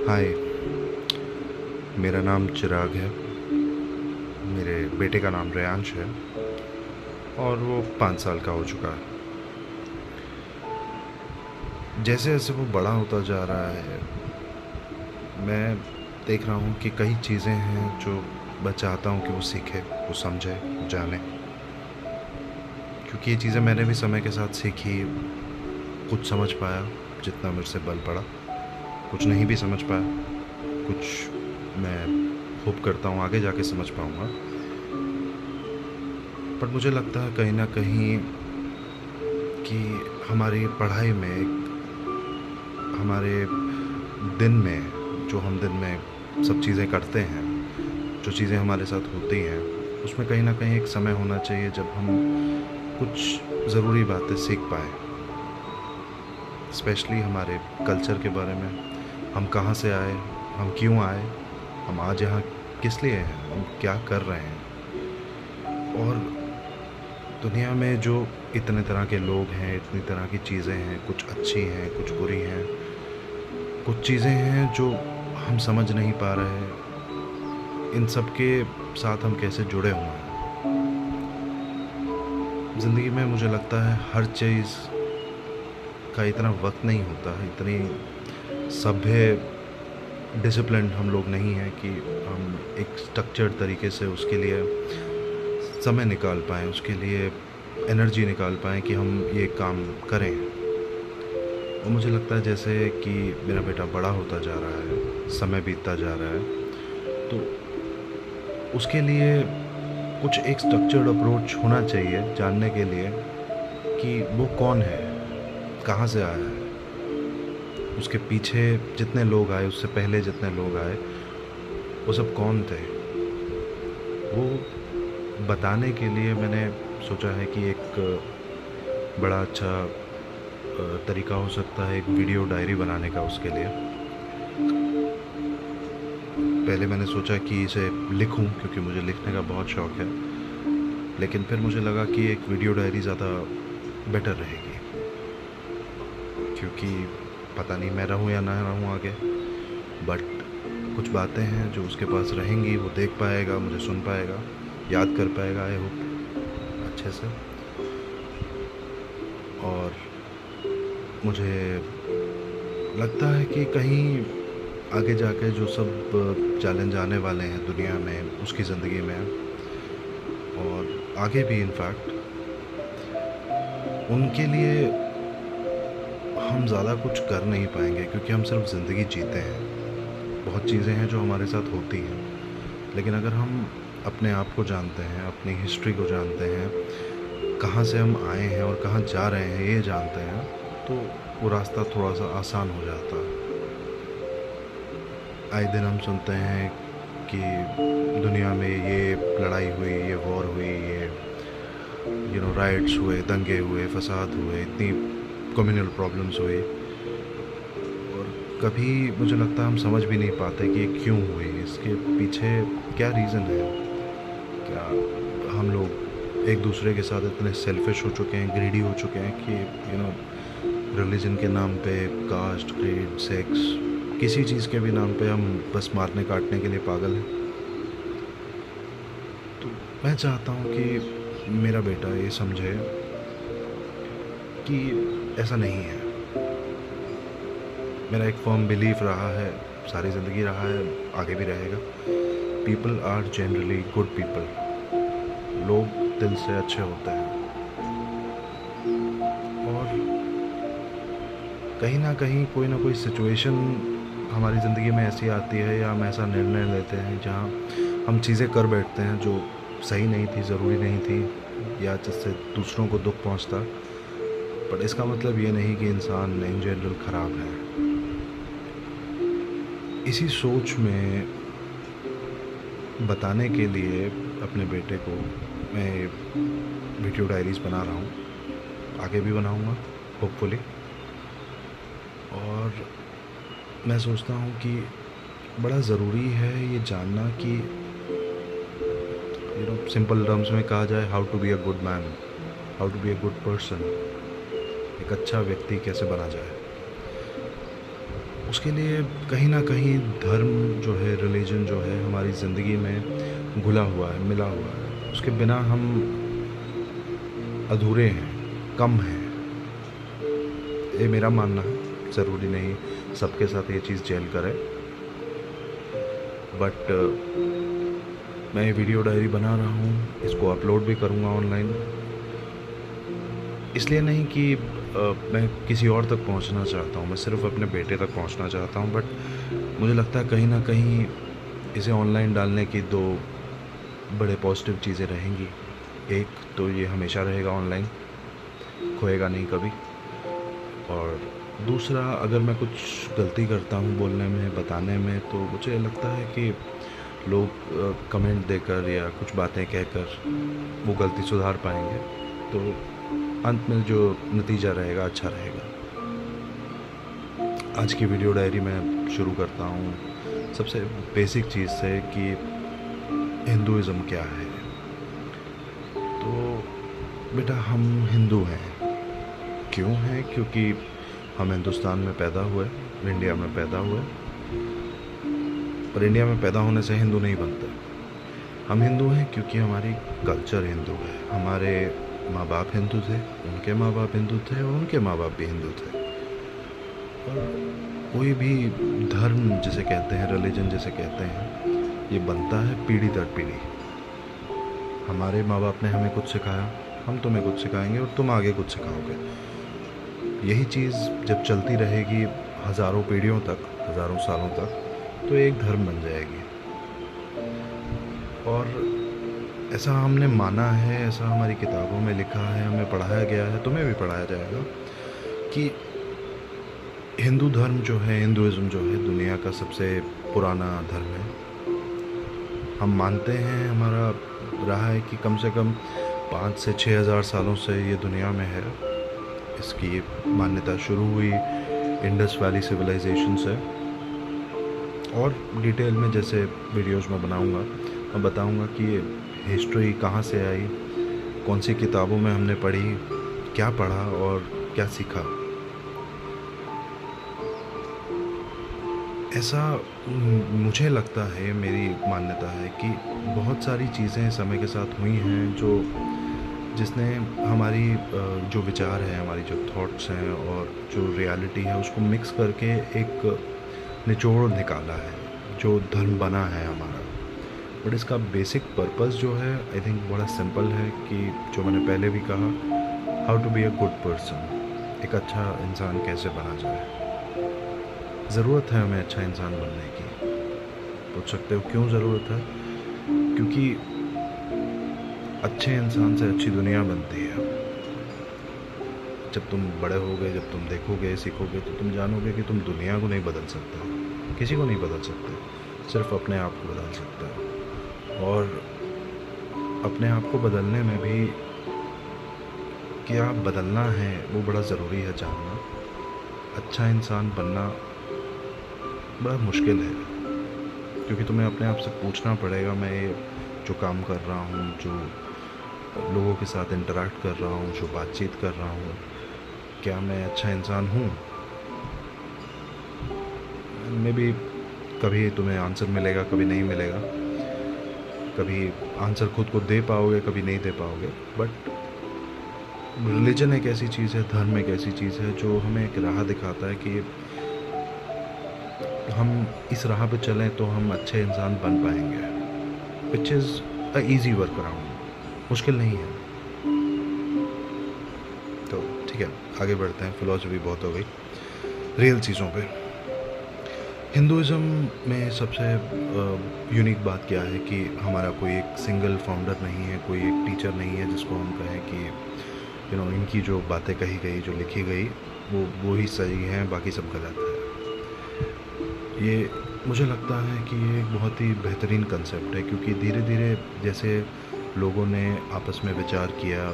हाय। मेरा नाम चिराग है। मेरे बेटे का नाम रेयांश है और वो 5 साल का हो चुका है। जैसे जैसे वो बड़ा होता जा रहा है, मैं देख रहा हूँ कि कई चीज़ें हैं जो मैं चाहता हूँ कि वो सीखे, वो समझे, वो जाने। क्योंकि ये चीज़ें मैंने भी समय के साथ सीखी। कुछ समझ पाया जितना मेरे से बल पड़ा, कुछ नहीं भी समझ पाया, कुछ मैं होप करता हूँ आगे जाके समझ पाऊँगा। पर मुझे लगता है कहीं ना कहीं कि हमारी पढ़ाई में, हमारे दिन में, जो हम दिन में सब चीज़ें करते हैं, जो चीज़ें हमारे साथ होती हैं, उसमें कहीं ना कहीं एक समय होना चाहिए जब हम कुछ ज़रूरी बातें सीख पाएँ। स्पेशली हमारे कल्चर के बारे में, हम कहाँ से आए, हम क्यों आए, हम आज यहाँ किस लिए हैं, हम क्या कर रहे हैं। और दुनिया में जो इतने तरह के लोग हैं, इतनी तरह की चीज़ें हैं, कुछ अच्छी हैं, कुछ बुरी हैं, कुछ चीज़ें हैं जो हम समझ नहीं पा रहे हैं, इन सब के साथ हम कैसे जुड़े हुए हैं। ज़िंदगी में मुझे लगता है हर चीज़ का इतना वक्त नहीं होता है, इतनी सभ्य डिसिप्लिन हम लोग नहीं हैं कि हम एक स्ट्रक्चर्ड तरीके से उसके लिए समय निकाल पाएँ, उसके लिए एनर्जी निकाल पाएँ कि हम ये काम करें। और मुझे लगता है जैसे कि मेरा बेटा बड़ा होता जा रहा है, समय बीतता जा रहा है, तो उसके लिए कुछ एक स्ट्रक्चर्ड अप्रोच होना चाहिए जानने के लिए कि वो कौन है, कहाँ से आया है, उसके पीछे जितने लोग आए, उससे पहले जितने लोग आए, वो सब कौन थे। वो बताने के लिए मैंने सोचा है कि एक बड़ा अच्छा तरीका हो सकता है एक वीडियो डायरी बनाने का उसके लिए। पहले मैंने सोचा कि इसे लिखूं क्योंकि मुझे लिखने का बहुत शौक़ है, लेकिन फिर मुझे लगा कि एक वीडियो डायरी ज़्यादा बेटर रहेगी, क्योंकि पता नहीं मैं रहूं या ना रहूं आगे, बट कुछ बातें हैं जो उसके पास रहेंगी, वो देख पाएगा, मुझे सुन पाएगा, याद कर पाएगा, आई होप अच्छे से। और मुझे लगता है कि कहीं आगे जाके जो सब चैलेंज आने वाले हैं दुनिया में, उसकी ज़िंदगी में और आगे भी इनफैक्ट, उनके लिए हम ज़्यादा कुछ कर नहीं पाएंगे क्योंकि हम सिर्फ ज़िंदगी जीते हैं। बहुत चीज़ें हैं जो हमारे साथ होती हैं, लेकिन अगर हम अपने आप को जानते हैं, अपनी हिस्ट्री को जानते हैं, कहाँ से हम आए हैं और कहाँ जा रहे हैं ये जानते हैं, तो वो रास्ता थोड़ा सा आसान हो जाता है। आए दिन हम सुनते हैं कि दुनिया में ये लड़ाई हुई, ये वॉर हुई, ये राइट्स हुए, दंगे हुए, फसाद हुए, इतनी कम्युनल प्रॉब्लम्स हुई, और कभी मुझे लगता है हम समझ भी नहीं पाते कि ये क्यों हुई, इसके पीछे क्या रीज़न है। क्या हम लोग एक दूसरे के साथ इतने सेल्फिश हो चुके हैं, ग्रीडी हो चुके हैं कि रिलीजन के नाम पे, कास्ट, क्रीड, सेक्स, किसी चीज़ के भी नाम पे हम बस मारने काटने के लिए पागल हैं। तो मैं चाहता हूँ कि मेरा बेटा ये समझे कि ऐसा नहीं है। मेरा एक फर्म बिलीफ रहा है, सारी ज़िंदगी रहा है, आगे भी रहेगा। People are generally good people. लोग दिल से अच्छे होते हैं, और कहीं ना कहीं कोई ना कोई सिचुएशन हमारी ज़िंदगी में ऐसी आती है या हम ऐसा निर्णय लेते हैं जहाँ हम चीज़ें कर बैठते हैं जो सही नहीं थी, ज़रूरी नहीं थी, या जिससे दूसरों को दुख पहुंचता। बट इसका मतलब ये नहीं कि इंसान इन जनरल ख़राब है। इसी सोच में बताने के लिए अपने बेटे को मैं वीडियो डायरीज़ बना रहा हूँ, आगे भी बनाऊँगा होपफुली। और मैं सोचता हूँ कि बड़ा ज़रूरी है ये जानना कि सिंपल टर्म्स में कहा जाए, how to be a good man, how to be a good person, एक अच्छा व्यक्ति कैसे बना जाए। उसके लिए कहीं ना कहीं धर्म जो है, रिलीजन जो है, हमारी ज़िंदगी में घुला हुआ है, मिला हुआ है। उसके बिना हम अधूरे हैं, कम हैं। ये मेरा मानना है। ज़रूरी नहीं सबके साथ ये चीज़ जेल करे, बट मैं ये वीडियो डायरी बना रहा हूँ, इसको अपलोड भी करूँगा ऑनलाइन। इसलिए नहीं कि मैं किसी और तक पहुँचना चाहता हूँ, मैं सिर्फ अपने बेटे तक पहुँचना चाहता हूँ। बट मुझे लगता है कहीं ना कहीं इसे ऑनलाइन डालने की दो बड़े पॉजिटिव चीज़ें रहेंगी। एक तो ये हमेशा रहेगा ऑनलाइन, खोएगा नहीं कभी। और दूसरा, अगर मैं कुछ गलती करता हूँ बोलने में, बताने में, तो मुझे लगता है कि लोग कमेंट देकर या कुछ बातें कहकर वो गलती सुधार पाएंगे। तो अंत में जो नतीजा रहेगा अच्छा रहेगा। आज की वीडियो डायरी मैं शुरू करता हूँ सबसे बेसिक चीज़ से कि हिंदुइज़्म क्या है। तो बेटा, हम हिंदू हैं। क्यों हैं? क्योंकि हम हिंदुस्तान में पैदा हुए, इंडिया में पैदा हुए। पर इंडिया में पैदा होने से हिंदू नहीं बनते। हम हिंदू हैं क्योंकि हमारी कल्चर हिंदू है। हमारे माँ बाप हिंदू थे, उनके माँ बाप हिंदू थे, और उनके माँ बाप भी हिंदू थे। और कोई भी धर्म जिसे कहते हैं, रिलीजन जिसे कहते हैं, ये बनता है पीढ़ी दर पीढ़ी। हमारे माँ बाप ने हमें कुछ सिखाया, हम तुम्हें कुछ सिखाएंगे और तुम आगे कुछ सिखाओगे। यही चीज़ जब चलती रहेगी हज़ारों पीढ़ियों तक, हज़ारों सालों तक, तो एक धर्म बन जाएगी। और ऐसा हमने माना है, ऐसा हमारी किताबों में लिखा है, हमें पढ़ाया गया है, तुम्हें भी पढ़ाया जाएगा कि हिंदू धर्म जो है, हिंदुइज़्म जो है, दुनिया का सबसे पुराना धर्म है। हम मानते हैं, हमारा रहा है कि कम से कम 5 से 6 हज़ार सालों से ये दुनिया में है। इसकी मान्यता शुरू हुई इंडस वैली सिविलाइजेशन से। और डिटेल में जैसे वीडियोस में बनाऊंगा, मैं बताऊंगा कि ये हिस्ट्री कहाँ से आई, कौन सी किताबों में हमने पढ़ी, क्या पढ़ा और क्या सीखा। ऐसा मुझे लगता है, मेरी मान्यता है कि बहुत सारी चीज़ें समय के साथ हुई हैं जिसने हमारी जो विचार है, हमारी जो थॉट्स हैं और जो रियलिटी है, उसको मिक्स करके एक निचोड़ निकाला है जो धर्म बना है हमारा। बट इसका बेसिक पर्पस जो है, आई थिंक बड़ा सिंपल है कि जो मैंने पहले भी कहा, how to be a good person. एक अच्छा इंसान कैसे बना जाए। ज़रूरत है हमें अच्छा इंसान बनने की। पूछ सकते हो क्यों ज़रूरत है? क्योंकि अच्छे इंसान से अच्छी दुनिया बनती है। जब तुम बड़े होगे, जब तुम देखोगे, सीखोगे, तो तुम जानोगे कि तुम दुनिया को नहीं बदल सकते, किसी को नहीं बदल सकते, सिर्फ अपने आप को बदल सकते हो। और अपने आप को बदलने में भी क्या बदलना है वो बड़ा ज़रूरी है जानना। अच्छा इंसान बनना बड़ा मुश्किल है, क्योंकि तुम्हें अपने आप से पूछना पड़ेगा, मैं ये जो काम कर रहा हूँ, जो लोगों के साथ इंटरेक्ट कर रहा हूँ, जो बातचीत कर रहा हूँ, क्या मैं अच्छा इंसान हूँ? मे बी कभी तुम्हें आंसर मिलेगा, कभी नहीं मिलेगा। कभी आंसर खुद को दे पाओगे, कभी नहीं दे पाओगे। बट रिलीजन एक ऐसी चीज़ है, धर्म एक ऐसी चीज़ है जो हमें एक राह दिखाता है कि हम इस राह पे चलें तो हम अच्छे इंसान बन पाएंगे। Which is a easy work around, मुश्किल नहीं है। तो ठीक है, आगे बढ़ते हैं। फिलॉसफी बहुत हो गई, रियल चीज़ों पे। हिंदुइज़्म में सबसे यूनिक बात क्या है कि हमारा कोई एक सिंगल फाउंडर नहीं है, कोई एक टीचर नहीं है जिसको हम कहें कि इनकी जो बातें कही गई, जो लिखी गई, वो ही सही हैं, बाकी सब गलत है। ये मुझे लगता है कि ये एक बहुत ही बेहतरीन कंसेप्ट है, क्योंकि धीरे धीरे जैसे लोगों ने आपस में विचार किया,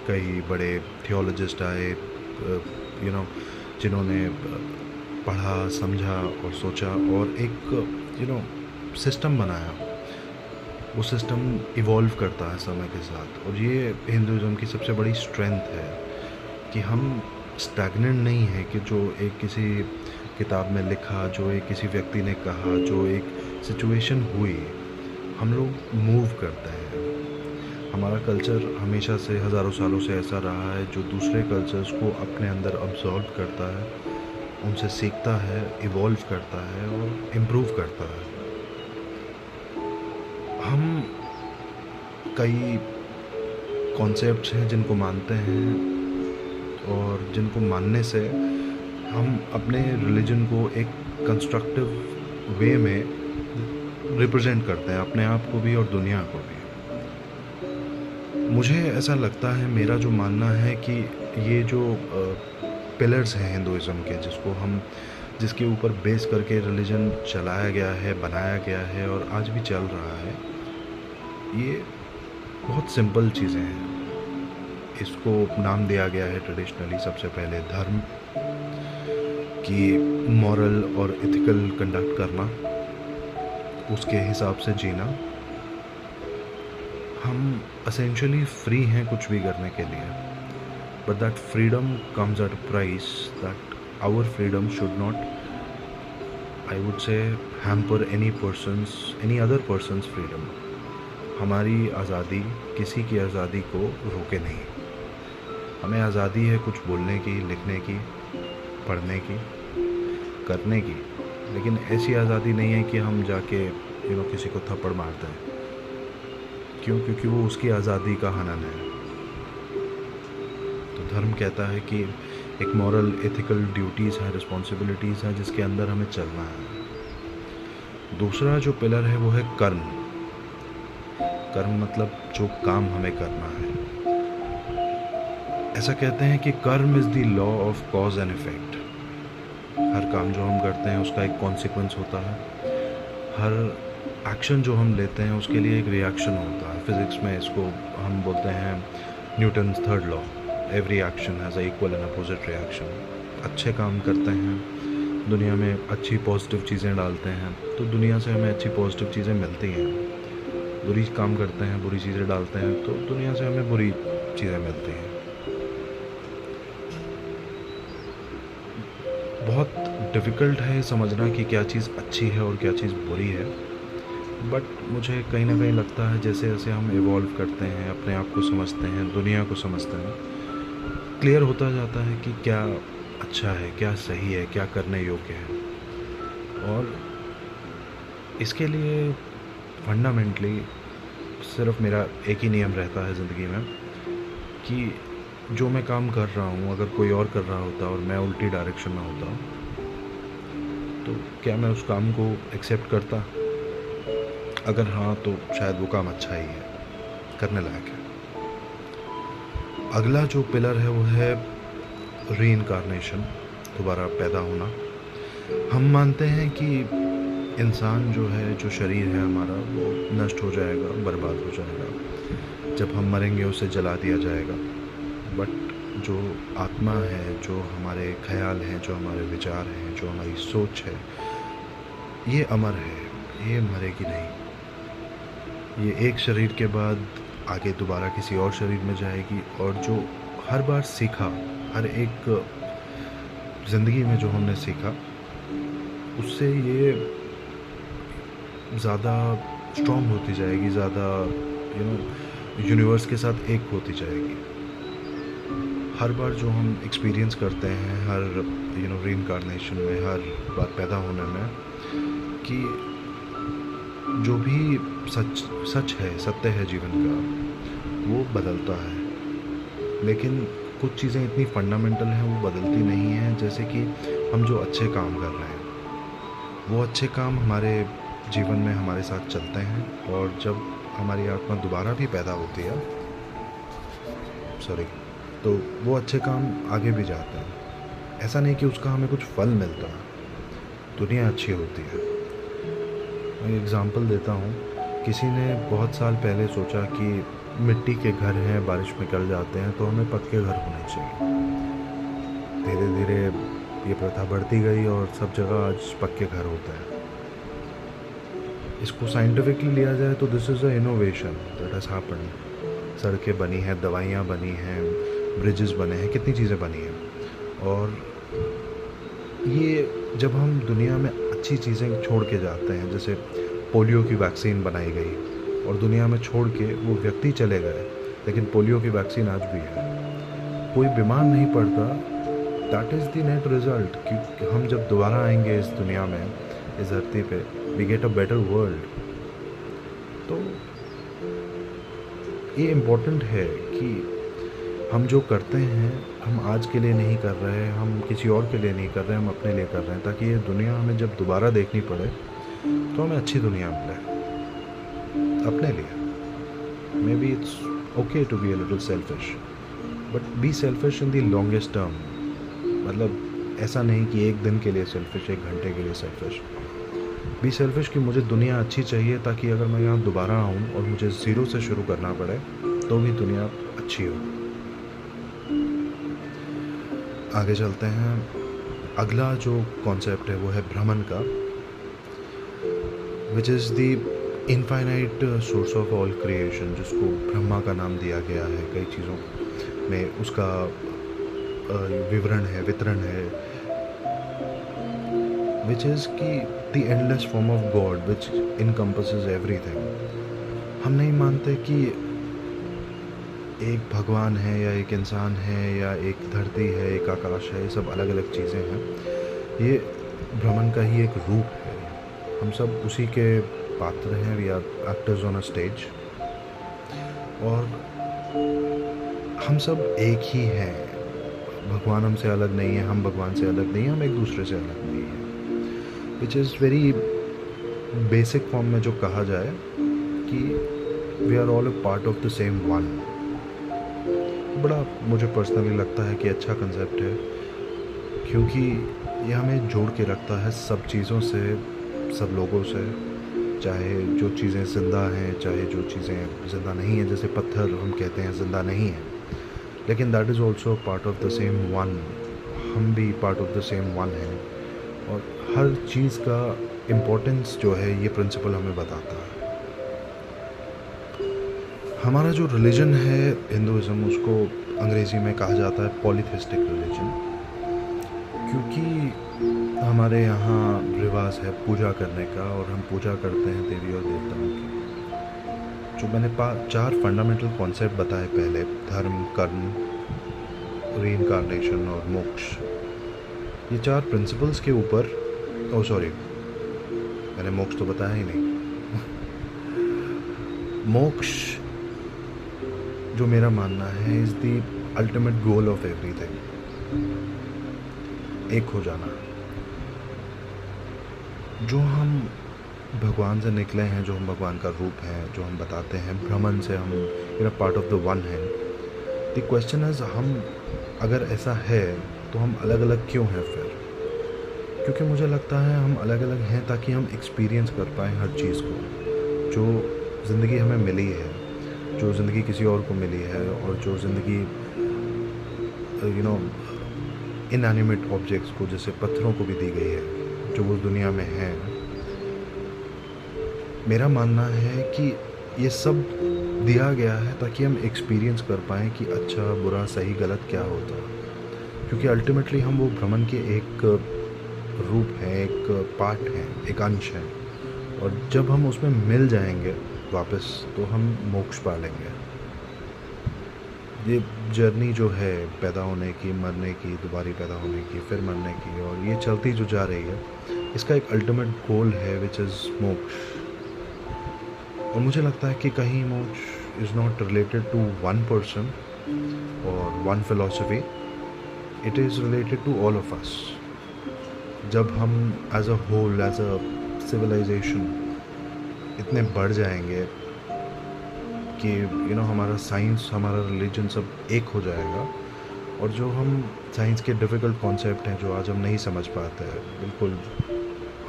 कई बड़े थियोलॉजिस्ट आए, जिन्होंने पढ़ा, समझा और सोचा और एक सिस्टम बनाया। वो सिस्टम इवॉल्व करता है समय के साथ, और ये हिंदुइज़्म की सबसे बड़ी स्ट्रेंथ है कि हम स्टैग्नेंट नहीं है, कि जो एक किताब में लिखा, जो एक किसी व्यक्ति ने कहा, जो एक सिचुएशन हुई, हम लोग मूव करते हैं। हमारा कल्चर हमेशा से हज़ारों सालों से ऐसा रहा है जो दूसरे कल्चर्स को अपने अंदर अब्जॉर्ब करता है, उनसे सीखता है, इवॉल्व करता है और इम्प्रूव करता है। हम कई कॉन्सेप्ट्स हैं जिनको मानते हैं और जिनको मानने से हम अपने रिलीजन को एक कंस्ट्रक्टिव वे में रिप्रेजेंट करते हैं, अपने आप को भी और दुनिया को भी। मुझे ऐसा लगता है, मेरा जो मानना है कि ये जो पिलर्स हैं हिंदुइज़्म के, जिसके ऊपर बेस करके रिलीजन चलाया गया है, बनाया गया है और आज भी चल रहा है, ये बहुत सिंपल चीज़ें हैं। इसको नाम दिया गया है ट्रेडिशनली सबसे पहले धर्म, कि मॉरल और एथिकल कंडक्ट करना, उसके हिसाब से जीना। हम एसेंशियली फ्री हैं कुछ भी करने के लिए, but that freedom comes at a price, that our freedom should not, I would say, hamper any other person's freedom. हमारी आज़ादी किसी की आज़ादी को रोके नहीं। हमें आज़ादी है कुछ बोलने की, लिखने की, पढ़ने की, करने की, लेकिन ऐसी आज़ादी नहीं है कि हम जाके किसी को थप्पड़ मारते हैं। क्यों? क्योंकि वो उसकी आज़ादी का हनन है। तो धर्म कहता है कि एक मॉरल एथिकल ड्यूटीज़ हैं, रिस्पॉन्सिबिलिटीज़ हैं, जिसके अंदर हमें चलना है। दूसरा जो पिलर है वो है कर्म। कर्म मतलब जो काम हमें करना है। ऐसा कहते हैं कि karma is the law of cause and effect. हर काम जो हम करते हैं उसका एक कॉन्सिक्वेंस होता है। हर एक्शन जो हम लेते हैं उसके लिए एक रिएक्शन होता है। फिज़िक्स में इसको हम बोलते हैं Newton's third law, every action has a equal and opposite reaction. अच्छे काम करते हैं, दुनिया में अच्छी पॉजिटिव चीज़ें डालते हैं, तो दुनिया से हमें अच्छी पॉजिटिव चीज़ें मिलती हैं। बुरी काम करते हैं, बुरी चीज़ें डालते हैं, तो दुनिया से हमें बुरी चीज़ें मिलती हैं। बहुत डिफ़िकल्ट है समझना कि क्या चीज़ अच्छी है और क्या चीज़ बुरी है, बट मुझे कहीं ना कहीं लगता है जैसे जैसे हम इवॉल्व करते हैं, अपने आप को समझते हैं, दुनिया को समझते हैं, क्लियर होता जाता है कि क्या अच्छा है, क्या सही है, क्या करने योग्य है। और इसके लिए फंडामेंटली सिर्फ मेरा एक ही नियम रहता है ज़िंदगी में कि जो मैं काम कर रहा हूँ, अगर कोई और कर रहा होता और मैं उल्टी डायरेक्शन में होता, तो क्या मैं उस काम को एक्सेप्ट करता? अगर हाँ, तो शायद वो काम अच्छा ही है, करने लायक है। अगला जो पिलर है वो है रीइंकार्नेशन, दोबारा पैदा होना। हम मानते हैं कि इंसान जो है, जो शरीर है हमारा, वो नष्ट हो जाएगा, बर्बाद हो जाएगा, जब हम मरेंगे उसे जला दिया जाएगा। बट जो आत्मा है, जो हमारे ख्याल हैं, जो हमारे विचार हैं, जो हमारी सोच है, ये अमर है, ये मरेगी नहीं। ये एक शरीर के बाद आगे दोबारा किसी और शरीर में जाएगी, और जो हर बार सीखा, हर एक ज़िंदगी में जो हमने सीखा, उससे ये ज़्यादा स्ट्रॉन्ग होती जाएगी, ज़्यादा यूनिवर्स के साथ एक होती जाएगी। हर बार जो हम एक्सपीरियंस करते हैं, हर रीइंकार्नेशन में, हर बार पैदा होने में, कि जो भी सच है, सत्य है जीवन का, वो बदलता है। लेकिन कुछ चीज़ें इतनी फंडामेंटल हैं, वो बदलती नहीं हैं। जैसे कि हम जो अच्छे काम कर रहे हैं, वो अच्छे काम हमारे जीवन में हमारे साथ चलते हैं, और जब हमारी आत्मा दोबारा भी पैदा होती है, तो वो अच्छे काम आगे भी जाते हैं। ऐसा नहीं कि उसका हमें कुछ फल मिलता है, दुनिया अच्छी होती है। मैं एग्ज़ाम्पल देता हूँ। किसी ने बहुत साल पहले सोचा कि मिट्टी के घर हैं, बारिश में गल जाते हैं, तो हमें पक्के घर होने चाहिए। धीरे धीरे ये प्रथा बढ़ती गई और सब जगह आज पक्के घर होते हैं। इसको साइंटिफिकली लिया जाए तो this is a innovation that has happened. सड़कें बनी हैं, दवाइयाँ बनी हैं, ब्रिजेस बने हैं, कितनी चीज़ें बनी हैं, और ये जब हम दुनिया में अच्छी चीज़ें छोड़ के जाते हैं, जैसे पोलियो की वैक्सीन बनाई गई और दुनिया में छोड़ के वो व्यक्ति चले गए, लेकिन पोलियो की वैक्सीन आज भी है, कोई बीमार नहीं पड़ता, that is the net result कि हम जब दोबारा आएंगे इस दुनिया में, इस धरती पे, we get a better world. तो ये इम्पोर्टेंट है कि हम जो करते हैं हम आज के लिए नहीं कर रहे हैं, हम किसी और के लिए नहीं कर रहे हैं, हम अपने लिए कर रहे हैं, ताकि ये दुनिया हमें जब दोबारा देखनी पड़े तो हमें अच्छी दुनिया मिले अपने लिए। Maybe it's okay to be a little selfish, but be selfish in the longest term. मतलब ऐसा नहीं कि एक दिन के लिए सेल्फिश, एक घंटे के लिए सेल्फिश। बी सेल्फिश कि मुझे दुनिया अच्छी चाहिए, ताकि अगर मैं यहाँ दोबारा आऊँ और मुझे ज़ीरो से शुरू करना पड़े तो भी दुनिया अच्छी हो। आगे चलते हैं। अगला जो कॉन्सेप्ट है वो है भ्रमण का, which is the infinite source of all creation, जिसको ब्रह्मा का नाम दिया गया है कई चीज़ों में, उसका विवरण है, वितरण है, विच इज़ कि the endless form of God which encompasses everything. हम नहीं मानते कि एक भगवान है या एक इंसान है या एक धरती है, एक आकाश है, ये सब अलग अलग चीज़ें हैं। ये ब्रह्मन का ही एक रूप है। हम सब उसी के पात्र हैं, we are actors on a stage, और हम सब एक ही हैं। भगवान हमसे अलग नहीं है, हम भगवान से अलग नहीं हैं, हम एक दूसरे से अलग नहीं हैं। Which is very basic form में जो कहा जाए कि we are all a part of the same one. बड़ा मुझे पर्सनली लगता है कि अच्छा कंसेप्ट है, क्योंकि ये हमें जोड़ के रखता है सब चीज़ों से, सब लोगों से, चाहे जो चीज़ें ज़िंदा हैं, चाहे जो चीज़ें ज़िंदा नहीं हैं। जैसे पत्थर हम कहते हैं ज़िंदा नहीं है, लेकिन that is also part of the same one. हम भी part of the same one हैं, और हर चीज़ का इम्पोर्टेंस जो है ये प्रिंसिपल हमें बताता है। हमारा जो रिलीजन है हिंदुज़म, उसको अंग्रेज़ी में कहा जाता है पॉलीथिस्टिक रिलीजन, क्योंकि हमारे यहाँ रिवाज है पूजा करने का, और हम पूजा करते हैं देवी और देवताओं की। जो मैंने 4 फंडामेंटल कॉन्सेप्ट बताए पहले, धर्म, कर्म, रीइंकार्नेशन और मोक्ष, ये 4 प्रिंसिपल्स के ऊपर, ओह सॉरी, मैंने मोक्ष तो बताया ही नहीं। मोक्ष, जो मेरा मानना है, is the ultimate goal of everything. एक हो जाना। जो हम भगवान से निकले हैं, जो हम भगवान का रूप हैं, जो हम बताते हैं, भ्रमण से हम पार्ट ऑफ द वन हैं। द क्वेश्चन इज, हम अगर ऐसा है तो हम अलग अलग क्यों हैं फिर? क्योंकि मुझे लगता है हम अलग अलग हैं ताकि हम एक्सपीरियंस कर पाएँ हर चीज़ को। जो ज़िंदगी हमें मिली है, जो ज़िंदगी किसी और को मिली है, और जो ज़िंदगी इनएनिमेट ऑब्जेक्ट्स को, जैसे पत्थरों को भी दी गई है, जो उस दुनिया में है। मेरा मानना है कि ये सब दिया गया है ताकि हम एक्सपीरियंस कर पाएँ कि अच्छा, बुरा, सही, गलत क्या होता है। क्योंकि अल्टीमेटली हम वो भ्रमण के एक रूप हैं, एक पार्ट हैं, एक अंश हैं, और जब हम उसमें मिल जाएंगे वापस तो हम मोक्ष पा लेंगे। ये जर्नी जो है पैदा होने की, मरने की, दोबारा पैदा होने की, फिर मरने की, और ये चलती जो जा रही है, इसका एक अल्टीमेट गोल है विच इज़ मोक्ष। और मुझे लगता है कि कहीं moksha is not related to one person और one philosophy, it is related to all of us. जब हम as a whole, as a civilization इतने बढ़ जाएंगे कि हमारा साइंस, हमारा रिलीजन सब एक हो जाएगा, और जो हम साइंस के डिफ़िकल्ट कॉन्सेप्ट हैं जो आज हम नहीं समझ पाते हैं, बिल्कुल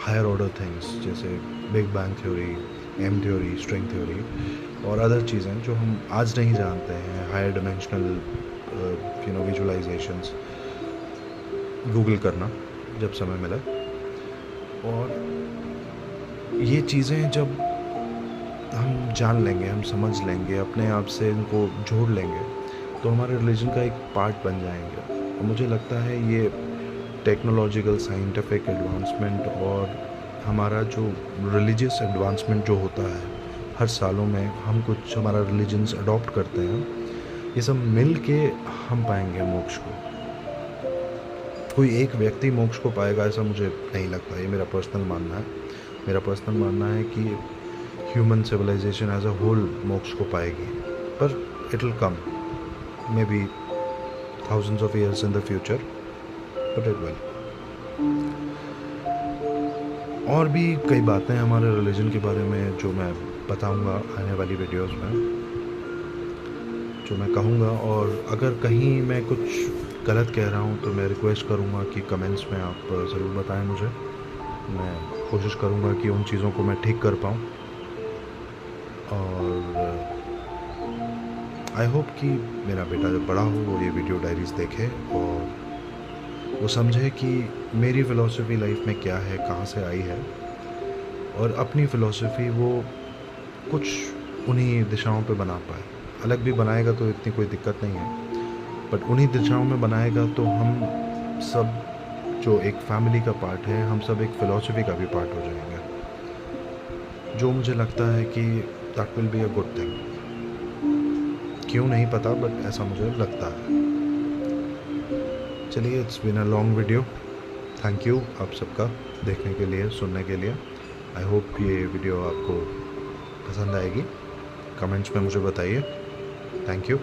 हायर ऑर्डर थिंग्स जैसे big bang theory, M theory, string theory और अदर चीज़ें जो हम आज नहीं जानते हैं, हायर डिमेंशनल विजुअलाइजेशंस, गूगल करना जब समय मिले। और ये चीज़ें जब हम जान लेंगे, हम समझ लेंगे, अपने आप से इनको जोड़ लेंगे, तो हमारे रिलीजन का एक पार्ट बन जाएंगे। और मुझे लगता है ये टेक्नोलॉजिकल साइंटिफिक एडवांसमेंट और हमारा जो रिलीजियस एडवांसमेंट जो होता है, हर सालों में हम कुछ हमारा रिलीजन्स अडॉप्ट करते हैं, ये सब मिल के हम पाएंगे मोक्ष को। कोई एक व्यक्ति मोक्ष को पाएगा ऐसा मुझे नहीं लगता। ये मेरा पर्सनल मानना है। मेरा पर्सनल मानना है कि human civilisation as a whole मोक्ष को पाएगी, पर it will come maybe thousands of years in the future, but it will। और भी कई बातें हमारे रिलीजन के बारे में जो मैं बताऊंगा आने वाली वीडियोस में, जो मैं कहूँगा। और अगर कहीं मैं कुछ गलत कह रहा हूँ तो मैं रिक्वेस्ट करूँगा कि कमेंट्स में आप ज़रूर बताएं मुझे। मैं कोशिश करूँगा कि उन चीज़ों को मैं ठीक कर पाऊँ। और आई होप कि मेरा बेटा जब बड़ा हो वो ये वीडियो डायरीज़ देखे और वो समझे कि मेरी फ़िलॉसफी लाइफ में क्या है, कहाँ से आई है, और अपनी फ़िलॉसफी वो कुछ उन्हीं दिशाओं पे बना पाए। अलग भी बनाएगा तो इतनी कोई दिक्कत नहीं है, बट उन्हीं दिशाओं में बनाएगा तो हम सब जो एक फैमिली का पार्ट है, हम सब एक फ़िलॉसफी का भी पार्ट हो जाएंगे, जो मुझे लगता है कि that will be a good thing. क्यों नहीं पता, बट ऐसा मुझे लगता है। चलिए, it's been a long video. Thank you आप सबका देखने के लिए, सुनने के लिए। आई होप ये वीडियो आपको पसंद आएगी। कमेंट्स में मुझे बताइए। Thank you.